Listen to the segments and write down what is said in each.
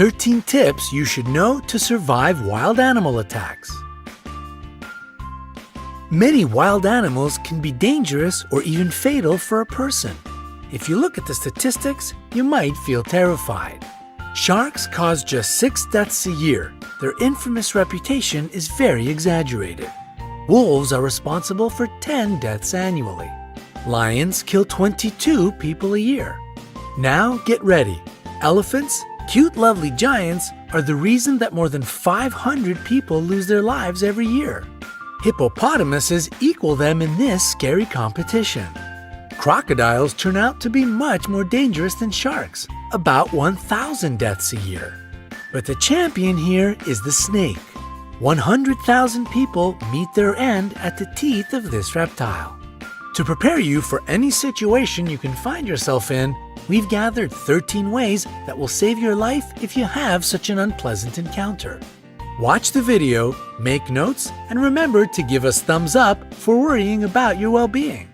13 tips you should know to survive wild animal attacks. Many wild animals can be dangerous or even fatal for a person. If you look at the statistics, you might feel terrified. Sharks cause just 6 deaths a year. Their infamous reputation is very exaggerated. Wolves are responsible for 10 deaths annually. Lions kill 22 people a year. Now get ready. Elephants, cute lovely giants, are the reason that more than 500 people lose their lives every year. Hippopotamuses equal them in this scary competition. Crocodiles turn out to be much more dangerous than sharks, about 1,000 deaths a year. But the champion here is the snake. 100,000 people meet their end at the teeth of this reptile. To prepare you for any situation you can find yourself in, we've gathered 13 ways that will save your life if you have such an unpleasant encounter. Watch the video, make notes, and remember to give us thumbs up for worrying about your well-being.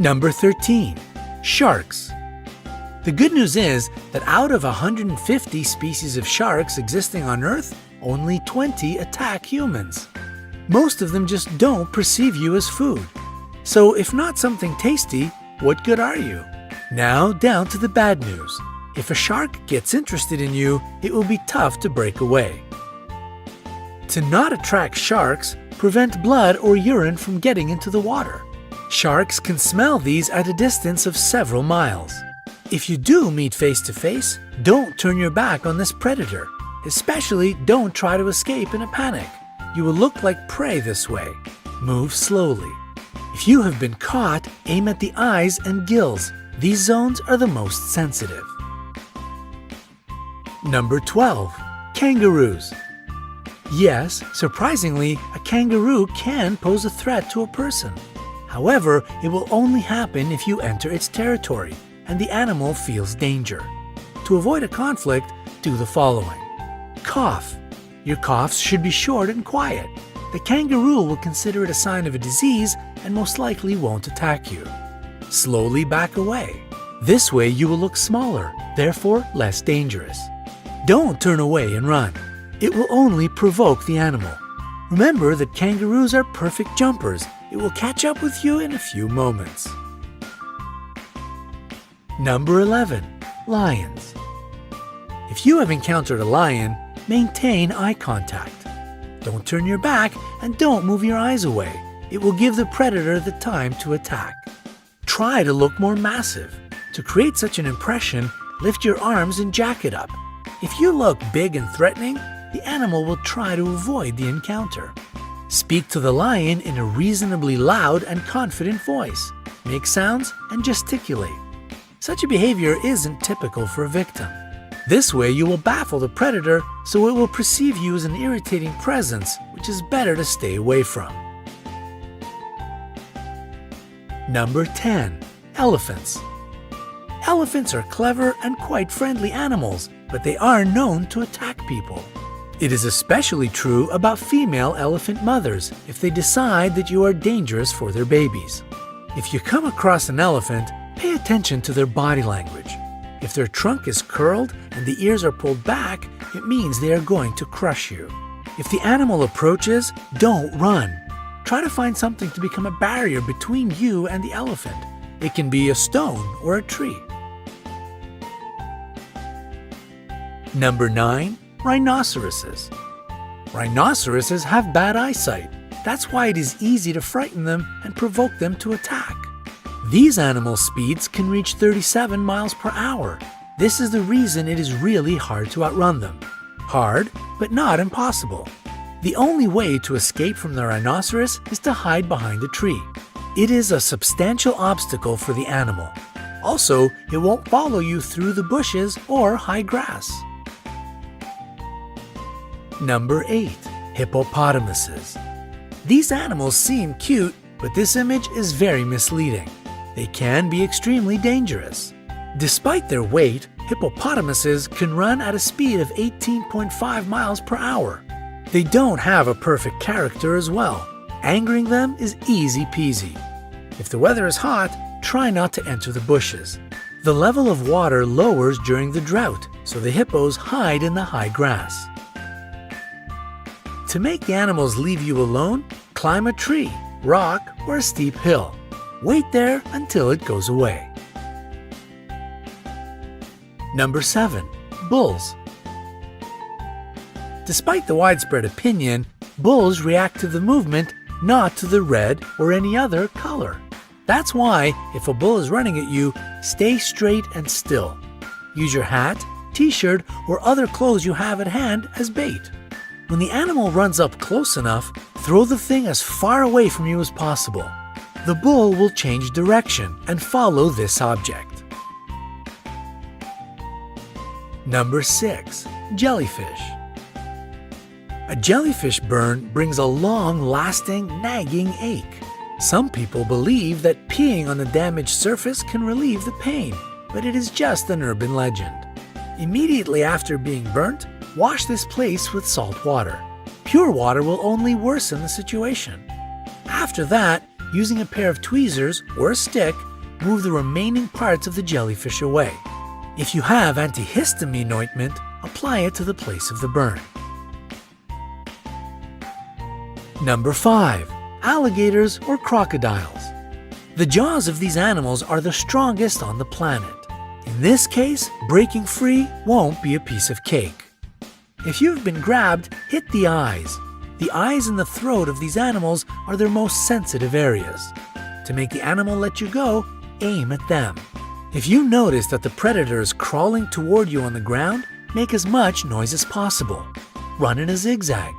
Number 13. Sharks. The good news is that out of 150 species of sharks existing on Earth, only 20 attack humans. Most of them just don't perceive you as food. So if not something tasty, what good are you? Now down to the bad news. If a shark gets interested in you, it will be tough to break away. To not attract sharks, prevent blood or urine from getting into the water. Sharks can smell these at a distance of several miles. If you do meet face to face, don't turn your back on this predator. Especially don't try to escape in a panic. You will look like prey this way. Move slowly. If you have been caught, aim at the eyes and gills. These zones are the most sensitive. Number 12. Kangaroos. Yes, surprisingly, a kangaroo can pose a threat to a person. However, it will only happen if you enter its territory and the animal feels danger. To avoid a conflict, do the following. Cough. Your coughs should be short and quiet. The kangaroo will consider it a sign of a disease and most likely won't attack you. Slowly back away. This way you will look smaller, therefore less dangerous. Don't turn away and run. It will only provoke the animal. Remember that kangaroos are perfect jumpers. It will catch up with you in a few moments. Number 11. Lions. If you have encountered a lion, maintain eye contact. Don't turn your back and don't move your eyes away. It will give the predator the time to attack. Try to look more massive. To create such an impression, lift your arms and jack it up. If you look big and threatening, the animal will try to avoid the encounter. Speak to the lion in a reasonably loud and confident voice. Make sounds and gesticulate. Such a behavior isn't typical for a victim. This way you will baffle the predator, so it will perceive you as an irritating presence, which is better to stay away from. Number 10. Elephants. Elephants are clever and quite friendly animals, but they are known to attack people. It is especially true about female elephant mothers if they decide that you are dangerous for their babies. If you come across an elephant, pay attention to their body language. If their trunk is curled and the ears are pulled back, it means they are going to crush you. If the animal approaches, don't run. Try to find something to become a barrier between you and the elephant. It can be a stone or a tree. Number 9. Rhinoceroses. Rhinoceroses have bad eyesight. That's why it is easy to frighten them and provoke them to attack. These animal speeds can reach 37 miles per hour. This is the reason it is really hard to outrun them. Hard, but not impossible. The only way to escape from the rhinoceros is to hide behind a tree. It is a substantial obstacle for the animal. Also, it won't follow you through the bushes or high grass. Number 8. Hippopotamuses. These animals seem cute, but this image is very misleading. They can be extremely dangerous. Despite their weight, hippopotamuses can run at a speed of 18.5 miles per hour. They don't have a perfect character as well. Angering them is easy peasy. If the weather is hot, try not to enter the bushes. The level of water lowers during the drought, so the hippos hide in the high grass. To make the animals leave you alone, climb a tree, rock, or a steep hill. Wait there until it goes away. Number 7. Bulls. Despite the widespread opinion, bulls react to the movement, not to the red or any other color. That's why, if a bull is running at you, stay straight and still. Use your hat, t-shirt, or other clothes you have at hand as bait. When the animal runs up close enough, throw the thing as far away from you as possible. The bull will change direction and follow this object. Number 6. Jellyfish. A jellyfish burn brings a long-lasting, nagging ache. Some people believe that peeing on the damaged surface can relieve the pain, but it is just an urban legend. Immediately after being burnt, wash this place with salt water. Pure water will only worsen the situation. After that, using a pair of tweezers or a stick, move the remaining parts of the jellyfish away. If you have antihistamine ointment, apply it to the place of the burn. Number 5. Alligators or crocodiles. The jaws of these animals are the strongest on the planet. In this case, breaking free won't be a piece of cake. If you've been grabbed, hit the eyes. The eyes and the throat of these animals are their most sensitive areas. To make the animal let you go, aim at them. If you notice that the predator is crawling toward you on the ground, make as much noise as possible. Run in a zigzag.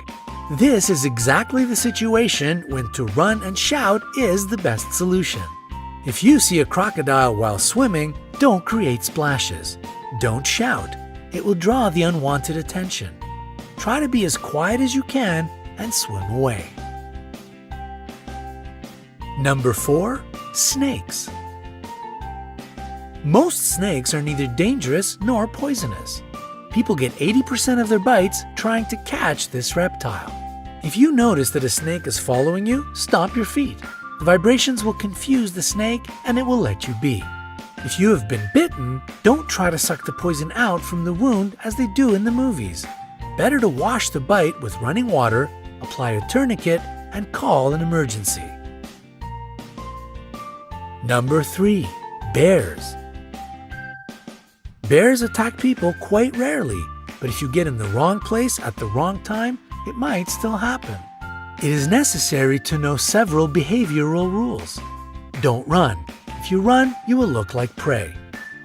This is exactly the situation when to run and shout is the best solution. If you see a crocodile while swimming, don't create splashes. Don't shout. It will draw the unwanted attention. Try to be as quiet as you can and swim away. Number 4. Snakes. Most snakes are neither dangerous nor poisonous. People get 80% of their bites trying to catch this reptile. If you notice that a snake is following you, stop your feet. The vibrations will confuse the snake and it will let you be. If you have been bitten, don't try to suck the poison out from the wound as they do in the movies. Better to wash the bite with running water, apply a tourniquet, and call an emergency. Number 3. Bears. Bears attack people quite rarely, but if you get in the wrong place at the wrong time, it might still happen. It is necessary to know several behavioral rules. Don't run. If you run, you will look like prey.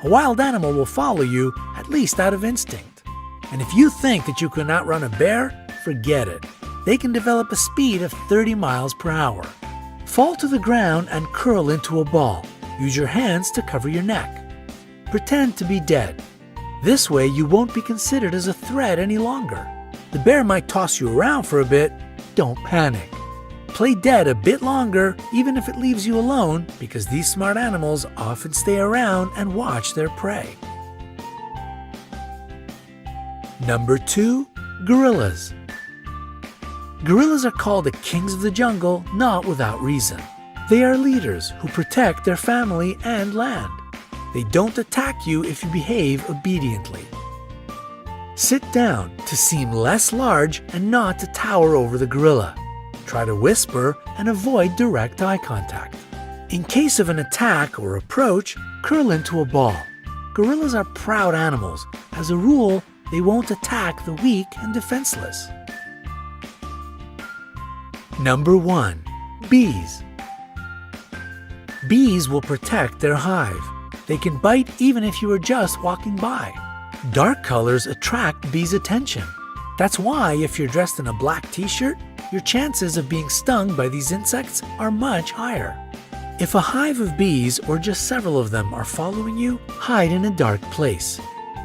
A wild animal will follow you, at least out of instinct. And if you think that you can outrun a bear, forget it. They can develop a speed of 30 miles per hour. Fall to the ground and curl into a ball. Use your hands to cover your neck. Pretend to be dead. This way you won't be considered as a threat any longer. The bear might toss you around for a bit. Don't panic. Play dead a bit longer, even if it leaves you alone, because these smart animals often stay around and watch their prey. Number 2. Gorillas. Gorillas are called the kings of the jungle not without reason. They are leaders who protect their family and land. They don't attack you if you behave obediently. Sit down to seem less large and not to tower over the gorilla. Try to whisper and avoid direct eye contact. In case of an attack or approach, curl into a ball. Gorillas are proud animals. As a rule, they won't attack the weak and defenseless. Number 1. Bees. Bees will protect their hive. They can bite even if you are just walking by. Dark colors attract bees' attention. That's why if you're dressed in a black t-shirt, your chances of being stung by these insects are much higher. If a hive of bees or just several of them are following you, hide in a dark place.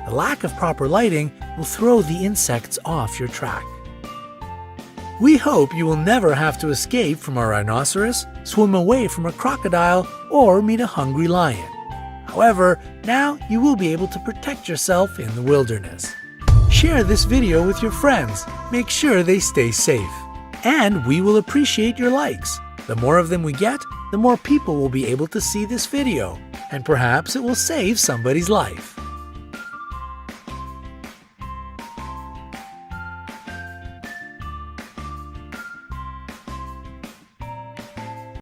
The lack of proper lighting will throw the insects off your track. We hope you will never have to escape from a rhinoceros, swim away from a crocodile, or meet a hungry lion. However, now you will be able to protect yourself in the wilderness. Share this video with your friends. Make sure they stay safe. And we will appreciate your likes. The more of them we get, the more people will be able to see this video, and perhaps it will save somebody's life.